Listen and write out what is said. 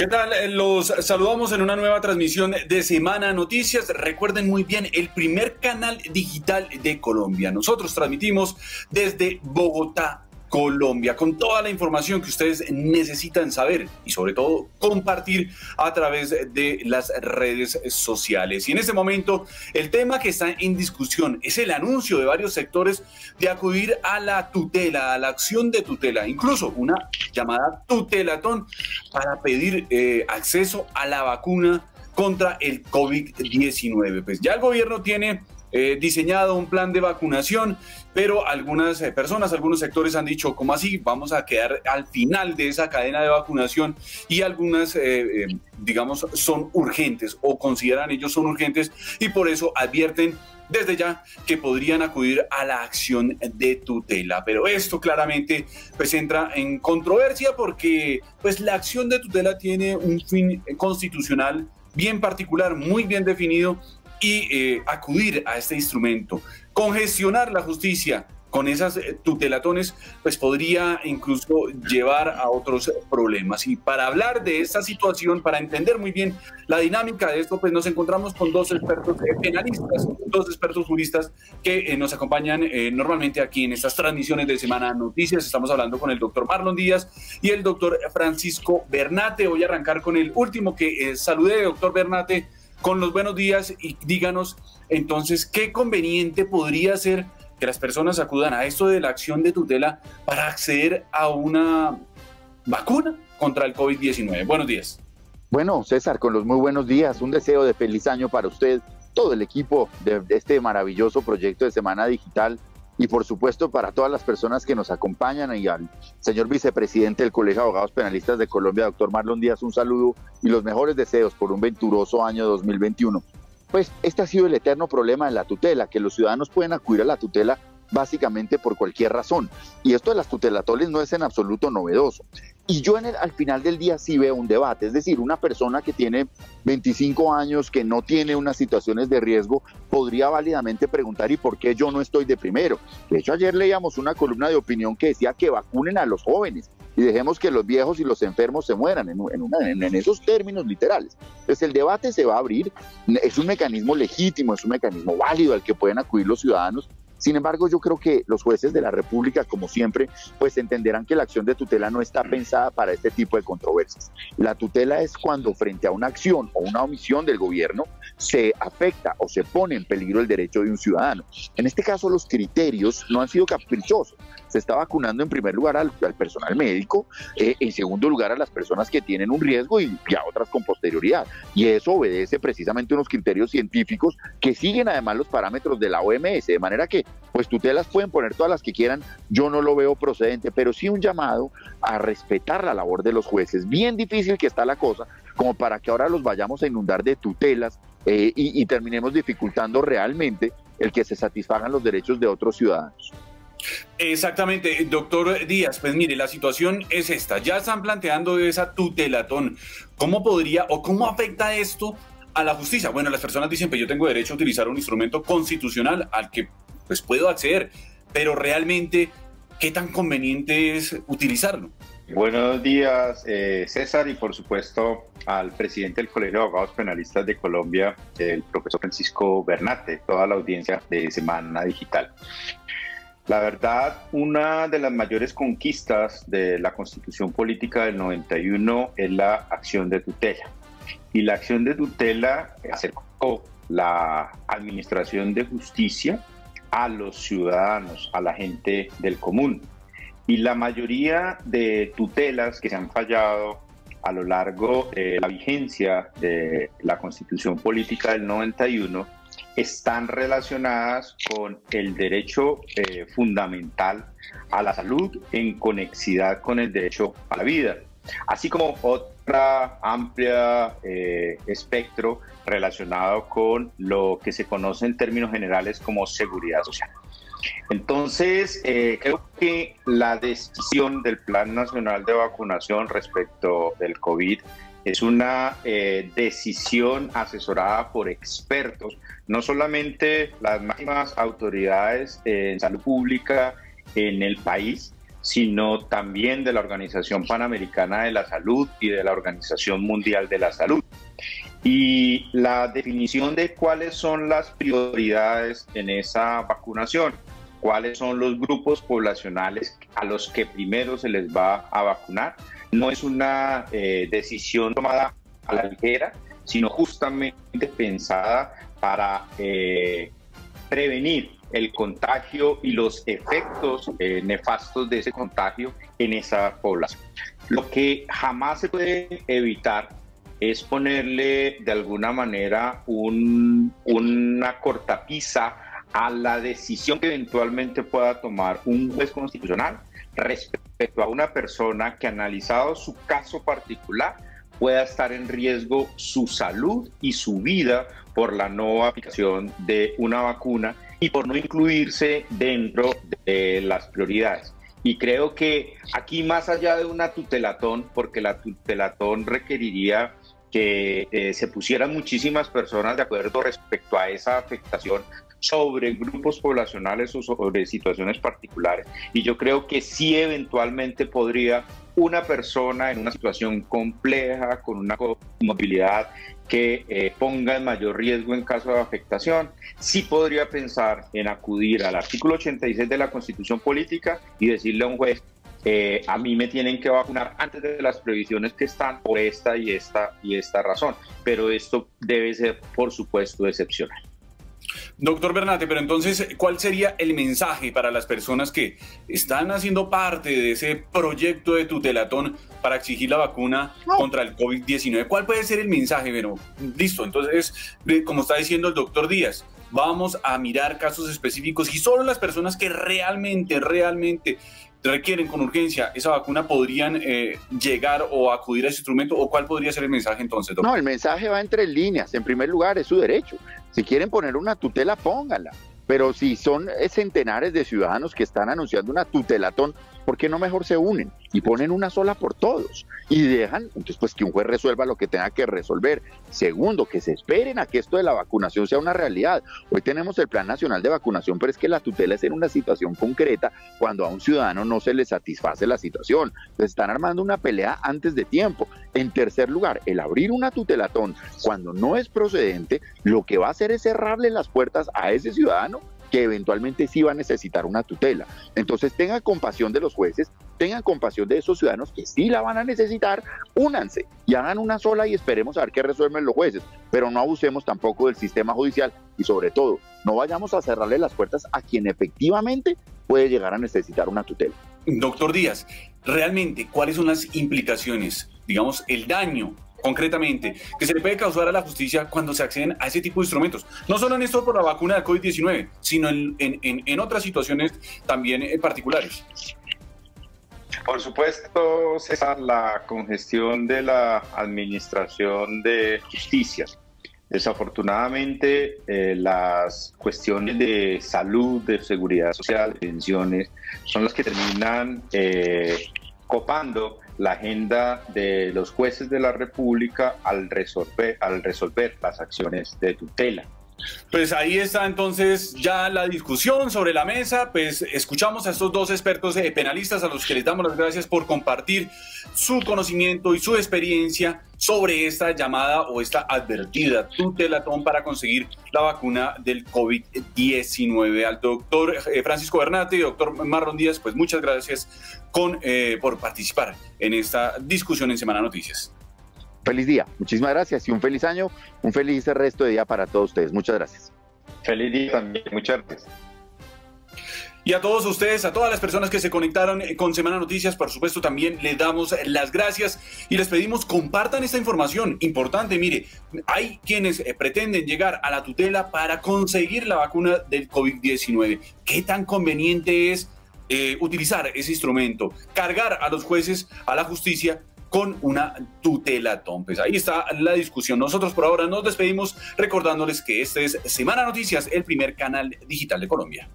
¿Qué tal? Los saludamos en una nueva transmisión de Semana Noticias. Recuerden muy bien, el primer canal digital de Colombia. Nosotros transmitimos desde Bogotá, Colombia, con toda la información que ustedes necesitan saber y sobre todo compartir a través de las redes sociales. Y en este momento el tema que está en discusión es el anuncio de varios sectores de acudir a la tutela, a la acción de tutela, incluso una llamada tutelatón para pedir acceso a la vacuna contra el COVID-19. Pues ya el gobierno tiene diseñado un plan de vacunación, pero algunas personas, algunos sectores han dicho, ¿cómo así? Vamos a quedar al final de esa cadena de vacunación y algunas, digamos, son urgentes o consideran ellos son urgentes y por eso advierten desde ya que podrían acudir a la acción de tutela. Pero esto claramente pues entra en controversia porque pues la acción de tutela tiene un fin constitucional bien particular, muy bien definido, y acudir a este instrumento, congestionar la justicia con esas tutelatones, pues podría incluso llevar a otros problemas. Y para hablar de esta situación, para entender muy bien la dinámica de esto, pues nos encontramos con dos expertos penalistas, dos expertos juristas que nos acompañan normalmente aquí en estas transmisiones de Semana Noticias. Estamos hablando con el doctor Marlon Díaz y el doctor Francisco Bernate. Voy a arrancar con el último que saludé, doctor Bernate, con los buenos días, y díganos entonces qué conveniente podría ser que las personas acudan a esto de la acción de tutela para acceder a una vacuna contra el COVID-19. Buenos días. Bueno, César, con los muy buenos días, un deseo de feliz año para usted, todo el equipo de este maravilloso proyecto de Semana Digital y por supuesto para todas las personas que nos acompañan, y al señor vicepresidente del Colegio de Abogados Penalistas de Colombia, doctor Marlon Díaz, un saludo y los mejores deseos por un venturoso año 2021. Pues este ha sido el eterno problema de la tutela, que los ciudadanos pueden acudir a la tutela básicamente por cualquier razón. Y esto de las tutelatoles no es en absoluto novedoso. Y yo al final del día sí veo un debate, es decir, una persona que tiene 25 años, que no tiene unas situaciones de riesgo, podría válidamente preguntar, ¿y por qué yo no estoy de primero? De hecho, ayer leíamos una columna de opinión que decía que vacunen a los jóvenes y dejemos que los viejos y los enfermos se mueran, en esos términos literales. Entonces el debate se va a abrir, es un mecanismo legítimo, es un mecanismo válido al que pueden acudir los ciudadanos. Sin embargo, yo creo que los jueces de la República, como siempre, pues entenderán que la acción de tutela no está pensada para este tipo de controversias. La tutela es cuando frente a una acción o una omisión del gobierno se afecta o se pone en peligro el derecho de un ciudadano. En este caso, los criterios no han sido caprichosos. Se está vacunando en primer lugar al personal médico, en segundo lugar a las personas que tienen un riesgo y a otras con posterioridad. Y eso obedece precisamente unos criterios científicos que siguen además los parámetros de la OMS, de manera que pues tutelas pueden poner todas las que quieran, yo no lo veo procedente, pero sí un llamado a respetar la labor de los jueces. Bien difícil que está la cosa, como para que ahora los vayamos a inundar de tutelas y terminemos dificultando realmente el que se satisfagan los derechos de otros ciudadanos. Exactamente, doctor Díaz, pues mire, la situación es esta, ya están planteando esa tutelatón. ¿Cómo podría o cómo afecta esto a la justicia? Bueno, las personas dicen, pues yo tengo derecho a utilizar un instrumento constitucional al que pues puedo acceder, pero realmente, ¿qué tan conveniente es utilizarlo? Buenos días, César, y por supuesto al presidente del Colegio de Abogados Penalistas de Colombia, el profesor Francisco Bernate, toda la audiencia de Semana Digital. La verdad, una de las mayores conquistas de la Constitución Política del 91 es la acción de tutela. Y la acción de tutela acercó la administración de justicia a los ciudadanos, a la gente del común. Y la mayoría de tutelas que se han fallado a lo largo de la vigencia de la Constitución Política del 91 están relacionadas con el derecho fundamental a la salud en conexidad con el derecho a la vida, así como otra amplia espectro relacionado con lo que se conoce en términos generales como seguridad social. Entonces, creo que la decisión del Plan Nacional de Vacunación respecto del COVID es una decisión asesorada por expertos, no solamente las máximas autoridades en salud pública en el país, sino también de la Organización Panamericana de la Salud y de la Organización Mundial de la Salud. Y la definición de cuáles son las prioridades en esa vacunación, cuáles son los grupos poblacionales a los que primero se les va a vacunar, no es una decisión tomada a la ligera, sino justamente pensada para prevenir el contagio y los efectos nefastos de ese contagio en esa población. Lo que jamás se puede evitar es ponerle de alguna manera una cortapisa a la decisión que eventualmente pueda tomar un juez constitucional respecto a una persona que, analizado su caso particular, pueda estar en riesgo su salud y su vida por la no aplicación de una vacuna y por no incluirse dentro de las prioridades. Y creo que aquí, más allá de una tutelatón, porque la tutelatón requeriría que se pusieran muchísimas personas de acuerdo respecto a esa afectación sobre grupos poblacionales o sobre situaciones particulares. Y yo creo que sí, eventualmente podría una persona en una situación compleja, con una movilidad que ponga en mayor riesgo en caso de afectación, sí podría pensar en acudir al artículo 86 de la Constitución Política y decirle a un juez: a mí me tienen que vacunar antes de las previsiones que están por esta y esta razón. Pero esto debe ser, por supuesto, excepcional. Doctor Bernate, pero entonces, ¿cuál sería el mensaje para las personas que están haciendo parte de ese proyecto de tutelatón para exigir la vacuna contra el COVID-19? ¿Cuál puede ser el mensaje? Bueno, listo, entonces, como está diciendo el doctor Díaz, vamos a mirar casos específicos y solo las personas que realmente requieren con urgencia esa vacuna podrían llegar o acudir a ese instrumento. ¿O cuál podría ser el mensaje entonces, doctor? No, el mensaje va entre líneas. En primer lugar, es su derecho. Si quieren poner una tutela, pónganla. Pero si son centenares de ciudadanos que están anunciando una tutelatón, ¿por qué no mejor se unen y ponen una sola por todos? Y dejan, entonces, pues que un juez resuelva lo que tenga que resolver. Segundo, que se esperen a que esto de la vacunación sea una realidad. Hoy tenemos el Plan Nacional de Vacunación, pero es que la tutela es en una situación concreta cuando a un ciudadano no se le satisface la situación. Entonces están armando una pelea antes de tiempo. En tercer lugar, el abrir una tutelatón cuando no es procedente, lo que va a hacer es cerrarle las puertas a ese ciudadano que eventualmente sí va a necesitar una tutela. Entonces tengan compasión de los jueces, tengan compasión de esos ciudadanos que sí la van a necesitar, únanse y hagan una sola y esperemos a ver qué resuelven los jueces, pero no abusemos tampoco del sistema judicial y sobre todo, no vayamos a cerrarle las puertas a quien efectivamente puede llegar a necesitar una tutela. Doctor Díaz, realmente, ¿cuáles son las implicaciones, digamos, el daño concretamente que se le puede causar a la justicia cuando se acceden a ese tipo de instrumentos? No solo en esto por la vacuna del COVID-19, sino en otras situaciones también particulares. Por supuesto, César, la congestión de la administración de justicia. Desafortunadamente, las cuestiones de salud, de seguridad social, de pensiones, son las que terminan copando la agenda de los jueces de la República al resolver las acciones de tutela. Pues ahí está entonces ya la discusión sobre la mesa. Pues escuchamos a estos dos expertos penalistas a los que les damos las gracias por compartir su conocimiento y su experiencia sobre esta llamada o esta advertida tutelatón para conseguir la vacuna del COVID-19. Al doctor Francisco Bernate y doctor Marlon Díaz, pues muchas gracias por participar en esta discusión en Semana Noticias. Feliz día, muchísimas gracias y un feliz año, un feliz resto de día para todos ustedes. Muchas gracias. Feliz día también, muchas gracias. Y a todos ustedes, a todas las personas que se conectaron con Semana Noticias, por supuesto también les damos las gracias y les pedimos compartan esta información importante. Mire, hay quienes pretenden llegar a la tutela para conseguir la vacuna del COVID-19. ¿Qué tan conveniente es utilizar ese instrumento? Cargar a los jueces, a la justicia, con una tutelatón. Pues ahí está la discusión. Nosotros por ahora nos despedimos recordándoles que este es Semana Noticias, el primer canal digital de Colombia.